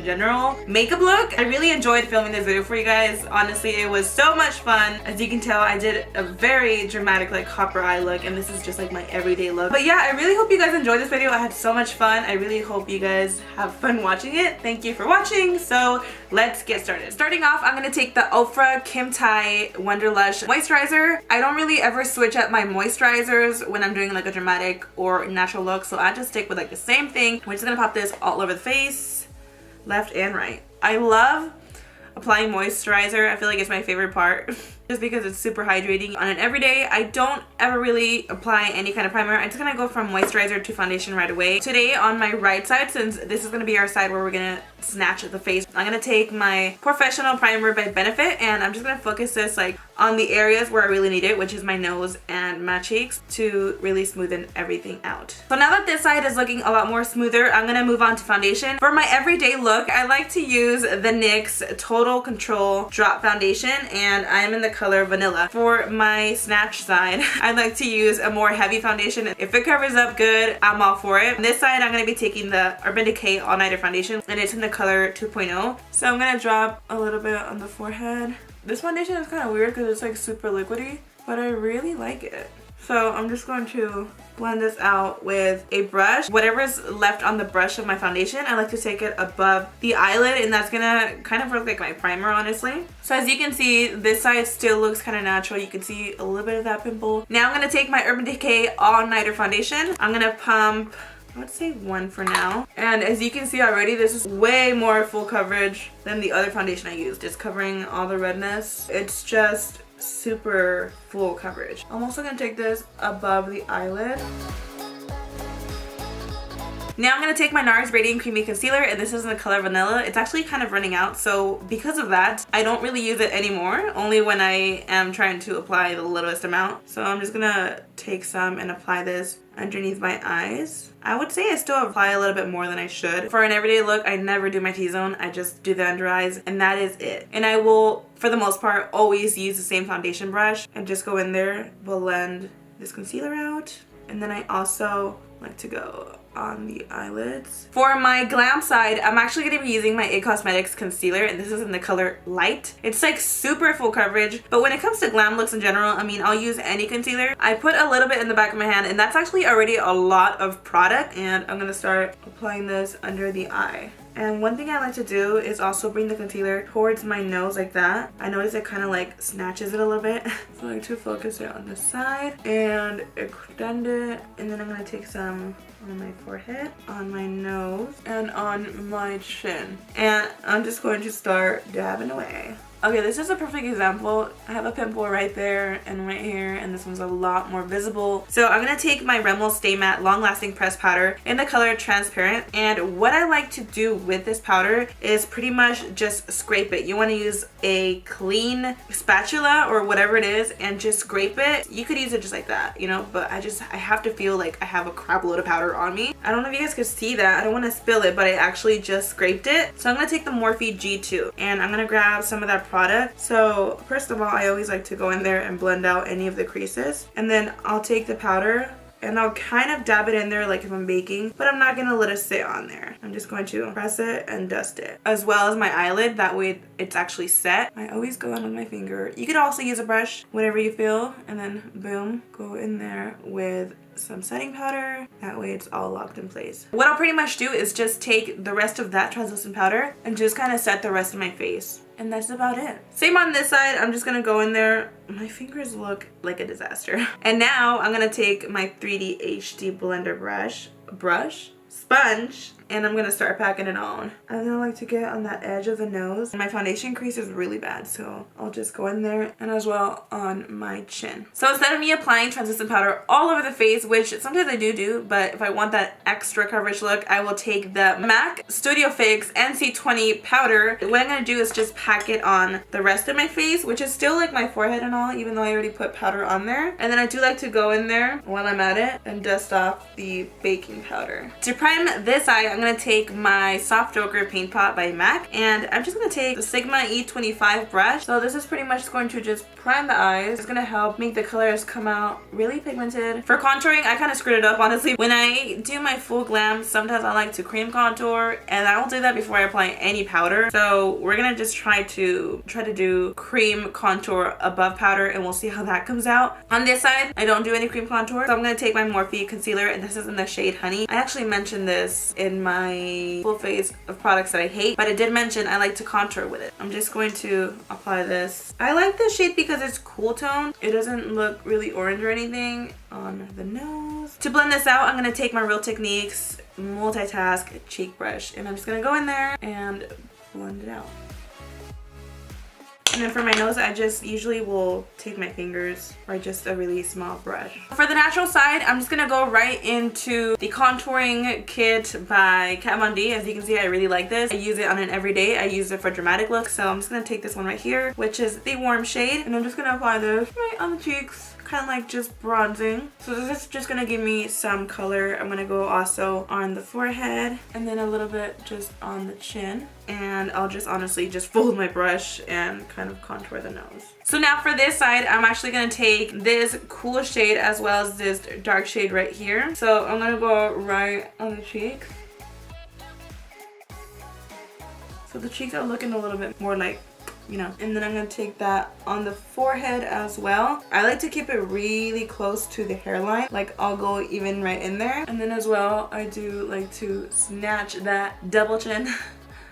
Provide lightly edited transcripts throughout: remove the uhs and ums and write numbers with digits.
in general makeup look. I really enjoyed filming this video for you guys. Honestly, it was so much fun. As you can tell, I did a very dramatic like copper eye look, and this is just like my everyday look. But yeah, I really hope you guys enjoyed this video. I had so much fun. I really hope you guys have fun watching it. Thank you for watching. So let's get started. Starting off, I'm gonna take the Ofra Kim Tai Wonder Lush moisturizer. I don't really ever switch up my moisturizers when I'm doing like a dramatic or natural look, so I just stick with like the same thing. We're just gonna pop this all over the face, left and right. I love applying moisturizer. I feel like it's my favorite part just because it's super hydrating. On an everyday, I don't ever really apply any kind of primer. I'm just gonna go from moisturizer to foundation right away. Today on my right side, since this is gonna be our side where we're gonna snatch the face, I'm gonna take my Professional Primer by Benefit, and I'm just gonna focus this like on the areas where I really need it, which is my nose and my cheeks, to really smoothen everything out. So now that this side is looking a lot more smoother, I'm gonna move on to foundation. For my everyday look, I like to use the NYX Total Control Drop Foundation, and I'm in the color Vanilla. For my snatch side, I like to use a more heavy foundation. If it covers up good, I'm all for it. On this side, I'm gonna be taking the Urban Decay All Nighter Foundation, and it's in the color 2.0. So I'm gonna drop a little bit on the forehead. This foundation is kind of weird because it's like super liquidy, but I really like it. So I'm just going to blend this out with a brush. Whatever's left on the brush of my foundation, I like to take it above the eyelid, and that's gonna kind of work like my primer, honestly. So as you can see, this side still looks kind of natural. You can see a little bit of that pimple. Now I'm gonna take my Urban Decay All Nighter Foundation. I'm gonna pump, I would say 1 for now. And as you can see already, this is way more full coverage than the other foundation I used. It's covering all the redness. It's just super full coverage. I'm also gonna take this above the eyelid. Now I'm going to take my NARS Radiant Creamy Concealer, and this is in the color Vanilla. It's actually kind of running out, so because of that, I don't really use it anymore, only when I am trying to apply the littlest amount. So I'm just going to take some and apply this underneath my eyes. I would say I still apply a little bit more than I should. For an everyday look, I never do my T-zone. I just do the under eyes, and that is it. And I will, for the most part, always use the same foundation brush and just go in there, blend this concealer out. And then I also like to go on the eyelids. For my glam side, I'm actually going to be using my IT Cosmetics concealer, and this is in the color Light. It's like super full coverage, but when it comes to glam looks in general, I mean, I'll use any concealer. I put a little bit in the back of my hand, and that's actually already a lot of product, and I'm going to start applying this under the eye. And one thing I like to do is also bring the concealer towards my nose like that. I notice it kind of like snatches it a little bit. So I like to focus it on the side and extend it. And then I'm going to take some on my forehead, on my nose, and on my chin. And I'm just going to start dabbing away. Okay, this is a perfect example. I have a pimple right there and right here, and this one's a lot more visible. So I'm gonna take my Rimmel Stay Matte Long Lasting Pressed Powder in the color Transparent. And what I like to do with this powder is pretty much just scrape it. You wanna use a clean spatula or whatever it is and just scrape it. You could use it just like that, you know, but I have to feel like I have a crap load of powder on me. I don't know if you guys could see that. I don't wanna spill it, but I actually just scraped it. So I'm gonna take the Morphe G2, and I'm gonna grab some of that product. So first of all, I always like to go in there and blend out any of the creases, and then I'll take the powder and I'll kind of dab it in there like if I'm baking, but I'm not gonna let it sit on there. I'm just going to press it and dust it, as well as my eyelid. That way it's actually set. I always go in with my finger. You could also use a brush, whatever you feel, and then boom, go in there with some setting powder. That way it's all locked in place. What I'll pretty much do is just take the rest of that translucent powder and just kind of set the rest of my face. And that's about it. Same on this side. I'm just gonna go in there. My fingers look like a disaster. And now I'm gonna take my 3D HD blender sponge, and I'm gonna start packing it on. I then like to get on that edge of the nose. My foundation crease is really bad, so I'll just go in there, and as well on my chin. So instead of me applying translucent powder all over the face, which sometimes I do, but if I want that extra coverage look, I will take the MAC Studio Fix NC20 powder. What I'm gonna do is just pack it on the rest of my face, which is still like my forehead and all, even though I already put powder on there. And then I do like to go in there while I'm at it and dust off the baking powder. To prime this eye, I'm gonna take my Soft Ochre Paint Pot by MAC, and I'm just gonna take the Sigma E25 brush. So this is pretty much going to just prime the eyes. It's gonna help make the colors come out really pigmented. For contouring, I kind of screwed it up, honestly. When I do my full glam, sometimes I like to cream contour, and I will do that before I apply any powder. So we're gonna just try to do cream contour above powder, and we'll see how that comes out. On this side, I don't do any cream contour, so I'm gonna take my Morphe concealer, and this is in the shade Honey. I actually mentioned this in my full face of products that I hate, but I did mention I like to contour with it. I'm just going to apply this. I like this shade because it's cool tone. It doesn't look really orange or anything on the nose. To blend this out, I'm gonna take my Real Techniques multitask cheek brush, and I'm just gonna go in there and blend it out. And then for my nose, I just usually will take my fingers or just a really small brush. For the natural side, I'm just gonna go right into the contouring kit by Kat Von D. As you can see, I really like this. I use it on an everyday. I use it for dramatic looks. So I'm just gonna take this one right here, which is the warm shade. And I'm just gonna apply this right on the cheeks. Kind of like just bronzing. So this is just gonna give me some color. I'm gonna go also on the forehead and then a little bit just on the chin, and I'll just honestly just fold my brush and kind of contour the nose. So now for this side, I'm actually gonna take this cool shade as well as this dark shade right here. So I'm gonna go right on the cheeks. So the cheeks are looking a little bit more like, you know, and then I'm gonna take that on the forehead as well. I like to keep it really close to the hairline, like I'll go even right in there. And then as well, I do like to snatch that double chin.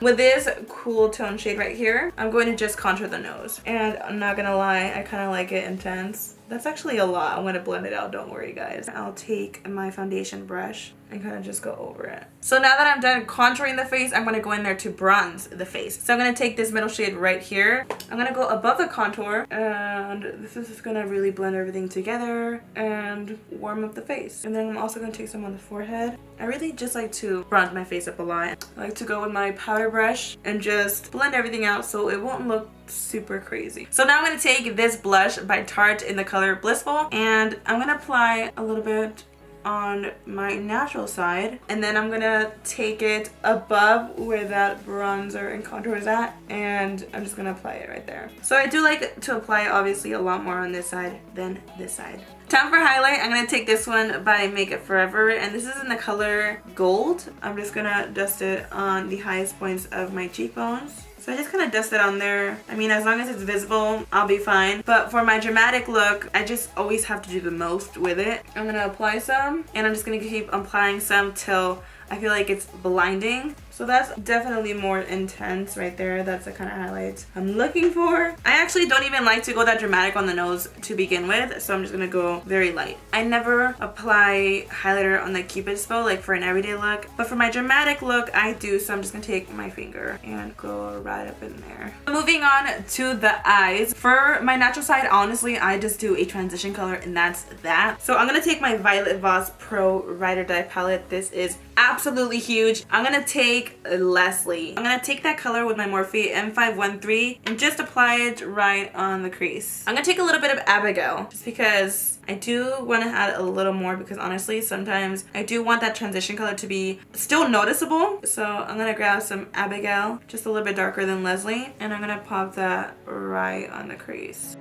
With this cool tone shade right here, I'm going to just contour the nose. And I'm not gonna lie, I kind of like it intense. That's actually a lot. I'm gonna blend it out, don't worry guys. I'll take my foundation brush and kind of just go over it. So now that I'm done contouring the face, I'm gonna go in there to bronze the face. So I'm gonna take this middle shade right here. I'm gonna go above the contour, and this is just gonna really blend everything together and warm up the face. And then I'm also gonna take some on the forehead. I really just like to bronze my face up a lot. I like to go with my powder brush and just blend everything out so it won't look super crazy. So now I'm going to take this blush by Tarte in the color Blissful, and I'm going to apply a little bit on my natural side, and then I'm gonna take it above where that bronzer and contour is at, and I'm just gonna apply it right there. So I do like to apply obviously a lot more on this side than this side. Time for highlight. I'm gonna take this one by Make It Forever, and this is in the color Gold. I'm just gonna dust it on the highest points of my cheekbones. So I just kind of dust it on there. I mean, as long as it's visible, I'll be fine. But for my dramatic look, I just always have to do the most with it. I'm gonna apply some, and I'm just gonna keep applying some till I feel like it's blinding. So that's definitely more intense right there. That's the kind of highlights I'm looking for. I actually don't even like to go that dramatic on the nose to begin with, so I'm just gonna go very light. I never apply highlighter on the Cupid's bow like for an everyday look, but for my dramatic look I do, so I'm just gonna take my finger and go right up in there. Moving on to the eyes. For my natural side, honestly, I just do a transition color and that's that. So I'm gonna take my Violet Voss Pro Ride or Die palette. This is absolutely huge. I'm gonna take Leslie. I'm gonna take that color with my Morphe M513 and just apply it right on the crease. I'm gonna take a little bit of Abigail just because I do want to add a little more, because honestly sometimes I do want that transition color to be still noticeable. So I'm gonna grab some Abigail, just a little bit darker than Leslie, and I'm gonna pop that right on the crease.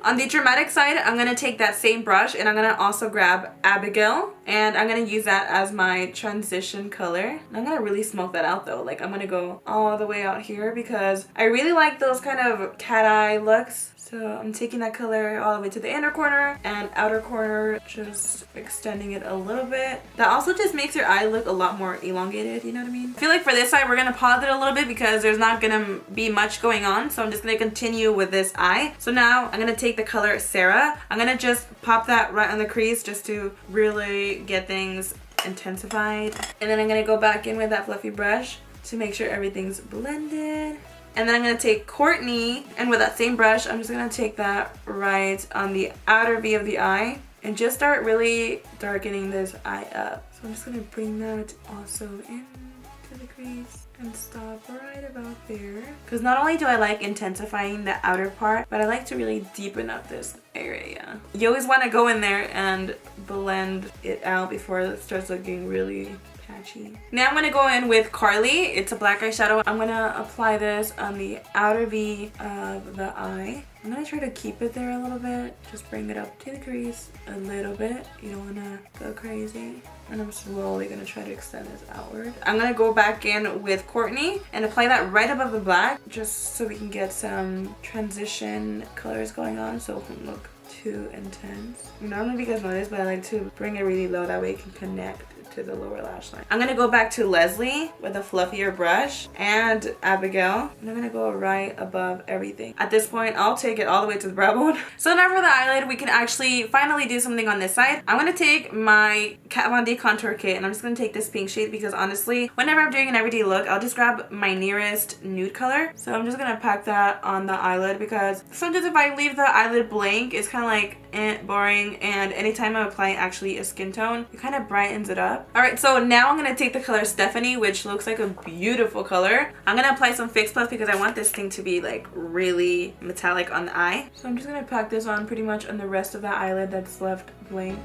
On the dramatic side, I'm going to take that same brush and I'm going to also grab Abigail, and I'm going to use that as my transition color. And I'm going to really smoke that out though. Like I'm going to go all the way out here because I really like those kind of cat eye looks. So I'm taking that color all the way to the inner corner and outer corner, just extending it a little bit. That also just makes your eye look a lot more elongated, you know what I mean? I feel like for this side, we're gonna pause it a little bit because there's not gonna be much going on. So I'm just gonna continue with this eye. So now I'm gonna take the color Sarah. I'm gonna just pop that right on the crease just to really get things intensified. And then I'm gonna go back in with that fluffy brush to make sure everything's blended. And then I'm going to take Courtney, and with that same brush, I'm just going to take that right on the outer V of the eye and just start really darkening this eye up. So I'm just going to bring that also into the crease and stop right about there. Because not only do I like intensifying the outer part, but I like to really deepen up this area. You always want to go in there and blend it out before it starts looking really catchy. Now I'm gonna go in with Carly. It's a black eyeshadow. I'm gonna apply this on the outer V of the eye. I'm gonna try to keep it there a little bit. Just bring it up to the crease a little bit. You don't wanna go crazy. And I'm slowly gonna try to extend this outward. I'm gonna go back in with Courtney and apply that right above the black, just so we can get some transition colors going on so it won't look too intense. I don't know if you guys noticed, but I like to bring it really low, that way it can connect to the lower lash line. I'm gonna go back to Leslie with a fluffier brush and Abigail. And I'm gonna go right above everything. At this point, I'll take it all the way to the brow bone. So now for the eyelid, we can actually finally do something on this side. I'm gonna take my Kat Von D contour kit and I'm just gonna take this pink shade because honestly, whenever I'm doing an everyday look, I'll just grab my nearest nude color. So I'm just gonna pack that on the eyelid because sometimes if I leave the eyelid blank, it's kind of like boring, and anytime I'm applying actually a skin tone, it kind of brightens it up. Alright, so now I'm going to take the color Stephanie, which looks like a beautiful color. I'm going to apply some Fix Plus because I want this thing to be like really metallic on the eye. So I'm just going to pack this on pretty much on the rest of the eyelid that's left blank.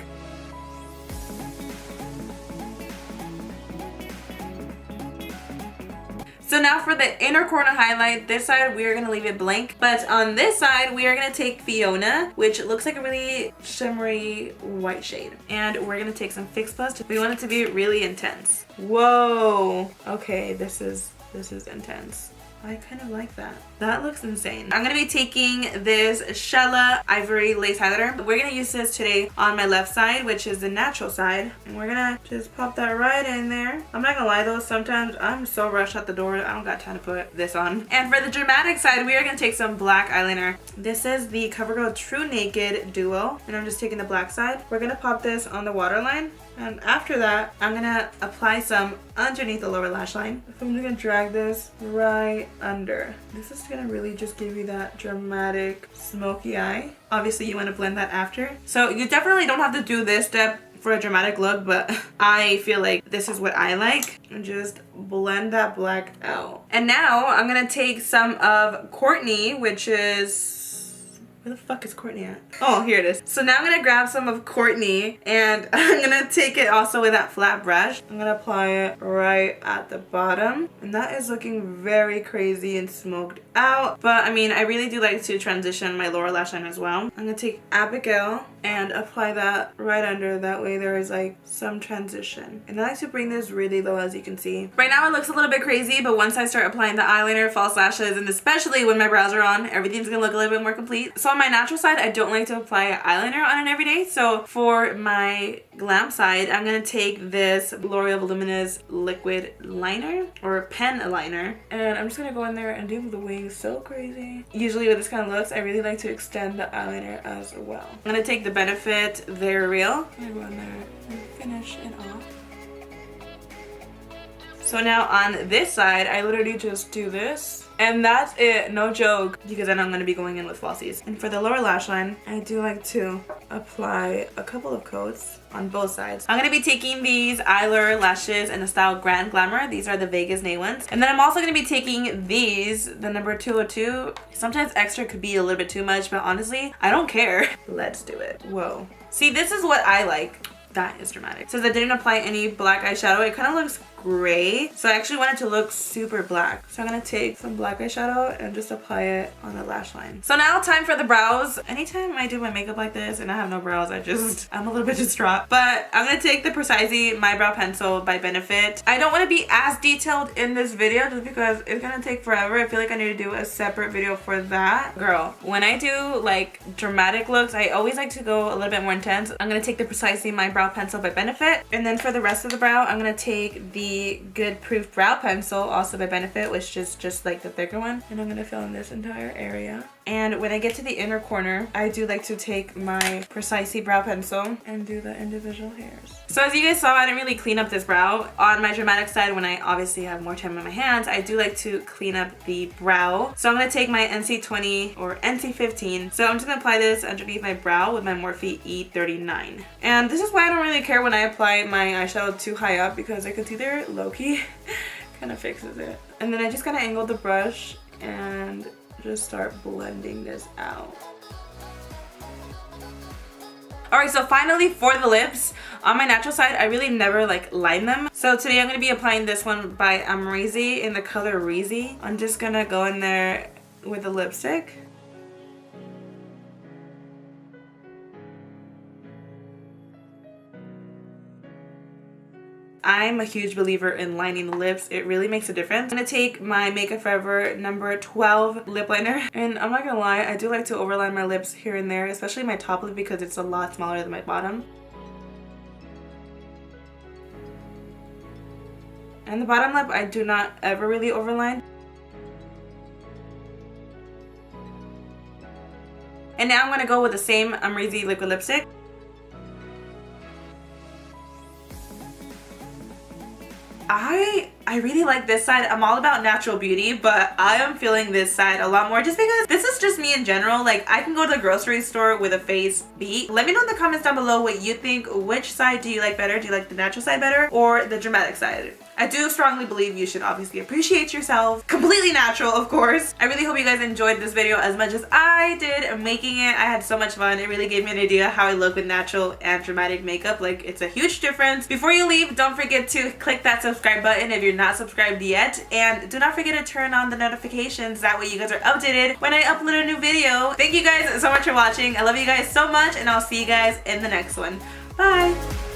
So now for the inner corner highlight, this side we are going to leave it blank. But on this side, we are going to take Fiona, which looks like a really shimmery white shade. And we're going to take some Fix Plus. We want it to be really intense. Whoa. Okay, this is intense. I kind of like that. That looks insane. I'm going to be taking this Shella Ivory Lace Highlighter. We're going to use this today on my left side, which is the natural side. And we're going to just pop that right in there. I'm not going to lie though, sometimes I'm so rushed out the door, I don't got time to put this on. And for the dramatic side, we are going to take some black eyeliner. This is the CoverGirl True Naked Duo. And I'm just taking the black side. We're going to pop this on the waterline. And after that, I'm gonna apply some underneath the lower lash line. So I'm just gonna drag this right under. This is gonna really just give you that dramatic smoky eye. Obviously, you wanna blend that after. So you definitely don't have to do this step for a dramatic look, but I feel like this is what I like. And just blend that black out. And now I'm gonna take some of Courtney, which is... where the fuck is Courtney at? Oh, here it is. So now I'm gonna grab some of Courtney and I'm gonna take it also with that flat brush. I'm gonna apply it right at the bottom. And that is looking very crazy and smoked out. But I mean, I really do like to transition my lower lash line as well. I'm gonna take Abigail and apply that right under. That way there is like some transition. And I like to bring this really low, as you can see. Right now it looks a little bit crazy, but once I start applying the eyeliner, false lashes, and especially when my brows are on, everything's gonna look a little bit more complete. So on my natural side, I don't like to apply eyeliner on it every day. So for my glam side, I'm gonna take this L'Oreal Voluminous liquid liner or pen liner, and I'm just gonna go in there and do the wings so crazy. Usually with this kind of looks, I really like to extend the eyeliner as well. I'm gonna take the Benefit Very Real. I'm gonna go in there and finish it off. So now on this side, I literally just do this. And that's it, no joke, because then I'm going to be going in with falsies. And for the lower lash line, I do like to apply a couple of coats on both sides. I'm going to be taking these Eyelure lashes in the style Grand Glamour. These are the Vegas Nay ones. And then I'm also going to be taking these, the number 202. Sometimes extra could be a little bit too much, but honestly, I don't care. Let's do it. Whoa. See, this is what I like. That is dramatic. Since I didn't apply any black eyeshadow, it kind of looks gray. So I actually want it to look super black. So I'm gonna take some black eyeshadow and just apply it on the lash line. So now time for the brows. Anytime I do my makeup like this and I have no brows, I'm a little bit distraught. But I'm gonna take the Precisely My Brow Pencil by Benefit. I don't want to be as detailed in this video just because it's gonna take forever. I feel like I need to do a separate video for that. Girl, when I do like dramatic looks, I always like to go a little bit more intense. I'm gonna take the Precisely My Brow Pencil by Benefit. And then for the rest of the brow, I'm gonna take the Good Proof Brow Pencil, also by Benefit, which is just like the thicker one. And I'm gonna fill in this entire area. And when I get to the inner corner, I do like to take my Precisely Brow Pencil and do the individual hairs. So as you guys saw, I didn't really clean up this brow. On my dramatic side, when I obviously have more time on my hands, I do like to clean up the brow. So I'm gonna take my NC20 or NC15. So I'm just gonna apply this underneath my brow with my Morphe E39. And this is why I don't really care when I apply my eyeshadow too high up, because I could see there low-key kind of fixes it. And then I just kind of angle the brush and just start blending this out. Alright, so finally for the lips, on my natural side, I really never like line them. So today I'm going to be applying this one by Amrezy in the color Reezy. I'm just going to go in there with the lipstick. I'm a huge believer in lining the lips. It really makes a difference. I'm gonna take my Makeup Forever number 12 lip liner, and I'm not gonna lie, I do like to overline my lips here and there, especially my top lip because it's a lot smaller than my bottom. And the bottom lip I do not ever really overline. And now I'm gonna go with the same Amrezy liquid lipstick. I really like this side. I'm all about natural beauty, but I am feeling this side a lot more just because this is just me in general. Like, I can go to the grocery store with a face beat. Let me know in the comments down below what you think. Which side do you like better? Do you like the natural side better or the dramatic side? I do strongly believe you should obviously appreciate yourself. Completely natural, of course. I really hope you guys enjoyed this video as much as I did making it. I had so much fun. It really gave me an idea how I look with natural and dramatic makeup. Like, it's a huge difference. Before you leave, don't forget to click that subscribe button if you're not subscribed yet. And do not forget to turn on the notifications. That way you guys are updated when I upload a new video. Thank you guys so much for watching. I love you guys so much, and I'll see you guys in the next one. Bye!